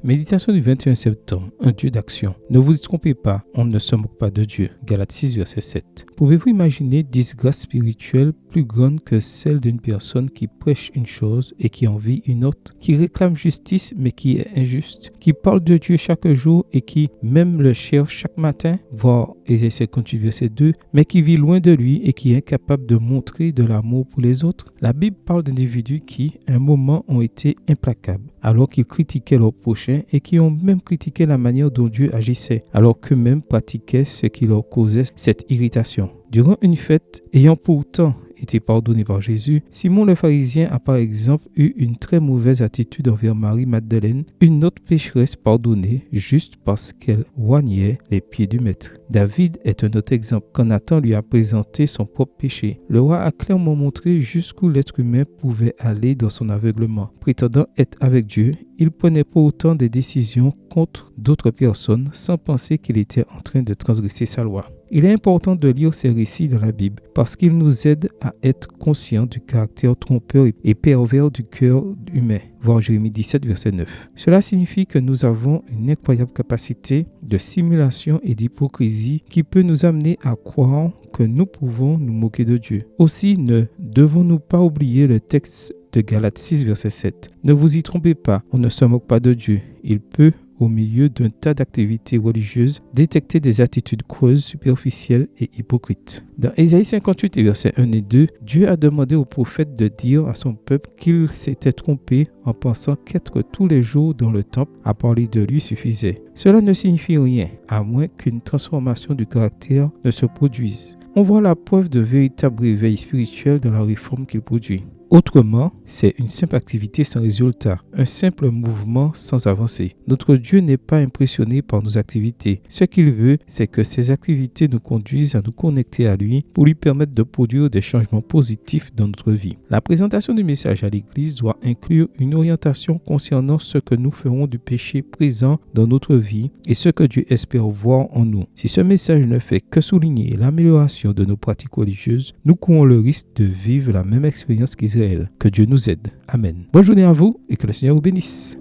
Méditation du 21 septembre, un Dieu d'action. Ne vous y trompez pas, on ne se moque pas de Dieu. Galates 6, verset 7. Pouvez-vous imaginer disgrâce spirituelle plus grande que celle d'une personne qui prêche une chose et qui envie une autre, qui réclame justice mais qui est injuste, qui parle de Dieu chaque jour et qui même le cherche chaque matin, voire Ésaïe 58, verset 2, mais qui vit loin de lui et qui est incapable de montrer de l'amour pour les autres? La Bible parle d'individus qui, à un moment, ont été implacables, alors qu'ils critiquaient leur prochain et qui ont même critiqué la manière dont Dieu agissait, alors qu'eux-mêmes pratiquaient ce qui leur causait cette irritation. Durant une fête, ayant pourtant été pardonné par Jésus, Simon le pharisien a par exemple eu une très mauvaise attitude envers Marie-Madeleine, une autre pécheresse pardonnée juste parce qu'elle oignait les pieds du maître. David est un autre exemple quand Nathan lui a présenté son propre péché. Le roi a clairement montré jusqu'où l'être humain pouvait aller dans son aveuglement. Prétendant être avec Dieu, il prenait pour autant des décisions contre d'autres personnes sans penser qu'il était en train de transgresser sa loi. Il est important de lire ces récits dans la Bible parce qu'ils nous aident à être conscients du caractère trompeur et pervers du cœur humain. Voir Jérémie 17, verset 9. Cela signifie que nous avons une incroyable capacité de simulation et d'hypocrisie qui peut nous amener à croire que nous pouvons nous moquer de Dieu. Aussi, ne devons-nous pas oublier le texte de Galates 6, verset 7. Ne vous y trompez pas, on ne se moque pas de Dieu. Il peut, au milieu d'un tas d'activités religieuses, détecter des attitudes creuses, superficielles et hypocrites. Dans Ésaïe 58, versets 1 et 2, Dieu a demandé au prophète de dire à son peuple qu'il s'était trompé en pensant qu'être tous les jours dans le temple à parler de lui suffisait. Cela ne signifie rien, à moins qu'une transformation du caractère ne se produise. On voit la preuve de véritable réveil spirituel dans la réforme qu'il produit. Autrement, c'est une simple activité sans résultat, un simple mouvement sans avancée. Notre Dieu n'est pas impressionné par nos activités. Ce qu'il veut, c'est que ces activités nous conduisent à nous connecter à lui pour lui permettre de produire des changements positifs dans notre vie. La présentation du message à l'Église doit inclure une orientation concernant ce que nous ferons du péché présent dans notre vie et ce que Dieu espère voir en nous. Si ce message ne fait que souligner l'amélioration de nos pratiques religieuses, nous courons le risque de vivre la même expérience qu'Israël. Que Dieu nous aide. Amen. Bonne journée à vous et que le Seigneur vous bénisse.